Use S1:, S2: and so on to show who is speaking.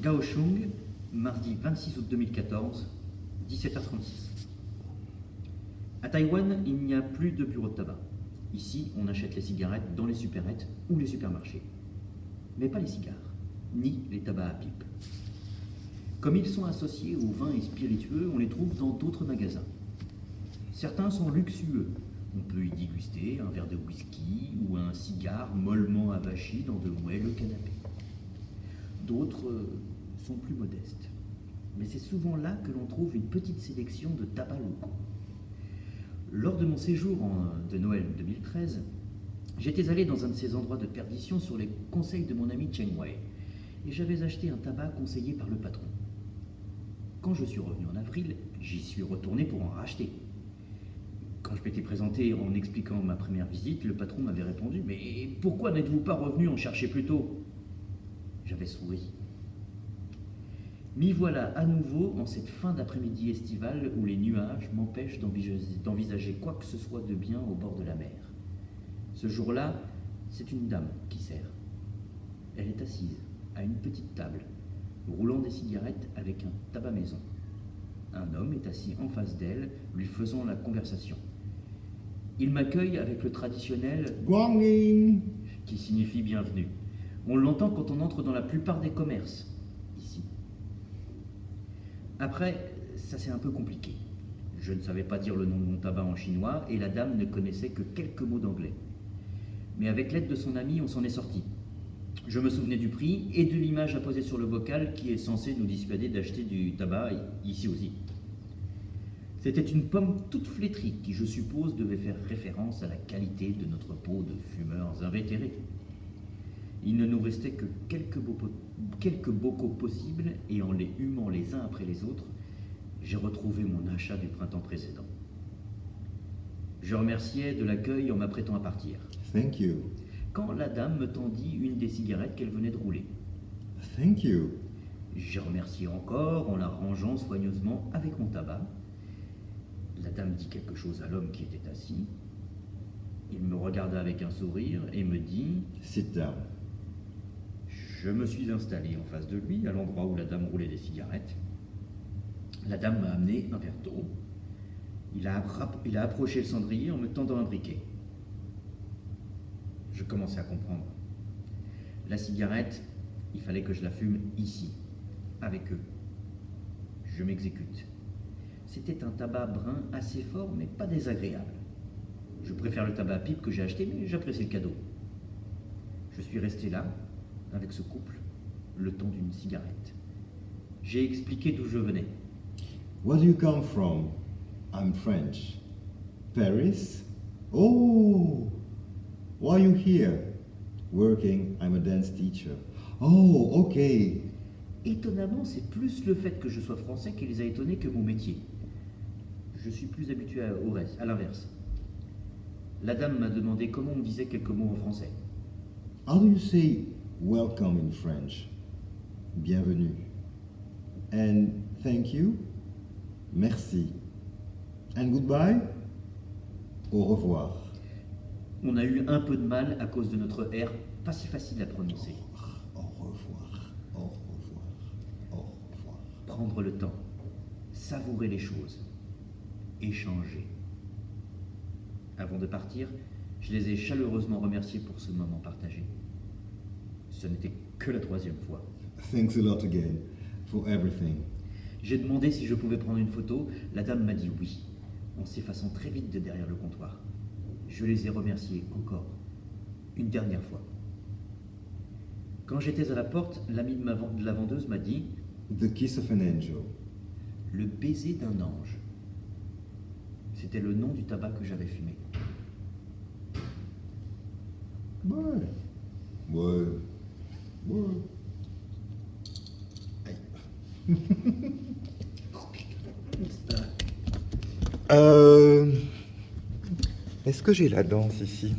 S1: Kaohsiung, mardi 26 août 2014, 17h36. À Taïwan, il n'y a plus de bureau de tabac. Ici, on achète les cigarettes dans les supérettes ou les supermarchés. Mais pas les cigares, ni les tabacs à pipe. Comme ils sont associés aux vins et spiritueux, on les trouve dans d'autres magasins. Certains sont luxueux. On peut y déguster un verre de whisky ou un cigare mollement avachi dans de moelleux canapés. D'autres sont plus modestes. Mais c'est souvent là que l'on trouve une petite sélection de tabacs locaux. Lors de mon séjour de Noël 2013, j'étais allé dans un de ces endroits de perdition sur les conseils de mon ami Cheng Wei, et j'avais acheté un tabac conseillé par le patron. Quand je suis revenu en avril, j'y suis retourné pour en racheter. Quand je m'étais présenté en expliquant ma première visite, le patron m'avait répondu « Mais pourquoi n'êtes-vous pas revenu en chercher plus tôt ?» J'avais souri. M'y voilà à nouveau en cette fin d'après-midi estivale où les nuages m'empêchent d'envisager quoi que ce soit de bien au bord de la mer. Ce jour-là, c'est une dame qui sert. Elle est assise à une petite table, roulant des cigarettes avec un tabac maison. Un homme est assis en face d'elle, lui faisant la conversation. Il m'accueille avec le traditionnel « Guangling » qui signifie « bienvenue ». On l'entend quand on entre dans la plupart des commerces, ici. Après, ça c'est un peu compliqué. Je ne savais pas dire le nom de mon tabac en chinois et la dame ne connaissait que quelques mots d'anglais. Mais avec l'aide de son ami, on s'en est sorti. Je me souvenais du prix et de l'image apposée sur le bocal qui est censée nous dissuader d'acheter du tabac ici aussi. C'était une pomme toute flétrie qui, je suppose, devait faire référence à la qualité de notre peau de fumeurs invétérés. Il ne nous restait que quelques bocaux possibles et en les humant les uns après les autres, j'ai retrouvé mon achat du printemps précédent. Je remerciais de l'accueil en m'apprêtant à partir.
S2: Thank you.
S1: Quand la dame me tendit une des cigarettes qu'elle venait de rouler.
S2: Thank you.
S1: J'ai remercié encore en la rangeant soigneusement avec mon tabac. La dame dit quelque chose à l'homme qui était assis. Il me regarda avec un sourire et me dit «
S2: Sit down. »
S1: Je me suis installé en face de lui, à l'endroit où la dame roulait des cigarettes. La dame m'a amené un verre d'eau. Il a approché le cendrier en me tendant un briquet. Je commençais à comprendre. La cigarette, il fallait que je la fume ici, avec eux. Je m'exécute. C'était un tabac brun assez fort, mais pas désagréable. Je préfère le tabac à pipe que j'ai acheté, mais j'apprécie le cadeau. Je suis resté là, avec ce couple, le temps d'une cigarette. J'ai expliqué d'où je venais.
S2: Where do you come from? I'm French. Paris? Oh! Why are you here? Working, I'm a dance teacher. Oh, okay.
S1: Étonnamment, c'est plus le fait que je sois français qui les a étonnés que mon métier. Je suis plus habitué à l'inverse. La dame m'a demandé comment on disait quelques mots en français.
S2: How do you say welcome in French? Bienvenue. And thank you? Merci. And goodbye? Au revoir.
S1: On a eu un peu de mal à cause de notre R pas si facile à prononcer.
S2: Au revoir. Au revoir. Au revoir.
S1: Prendre le temps, savourer les choses, échanger. Avant de partir, je les ai chaleureusement remerciés pour ce moment partagé. Ce n'était que la 3e fois.
S2: Thanks a lot again for everything.
S1: J'ai demandé si je pouvais prendre une photo. La dame m'a dit oui, en s'effaçant très vite de derrière le comptoir. Je les ai remerciés encore, une dernière fois. Quand j'étais à la porte, l'ami de la vendeuse m'a dit
S2: « The kiss of an angel ».
S1: Le baiser d'un ange. C'était le nom du tabac que j'avais fumé.
S2: Ouais. Ouais. Ouais.
S3: Est-ce que j'ai la danse ici?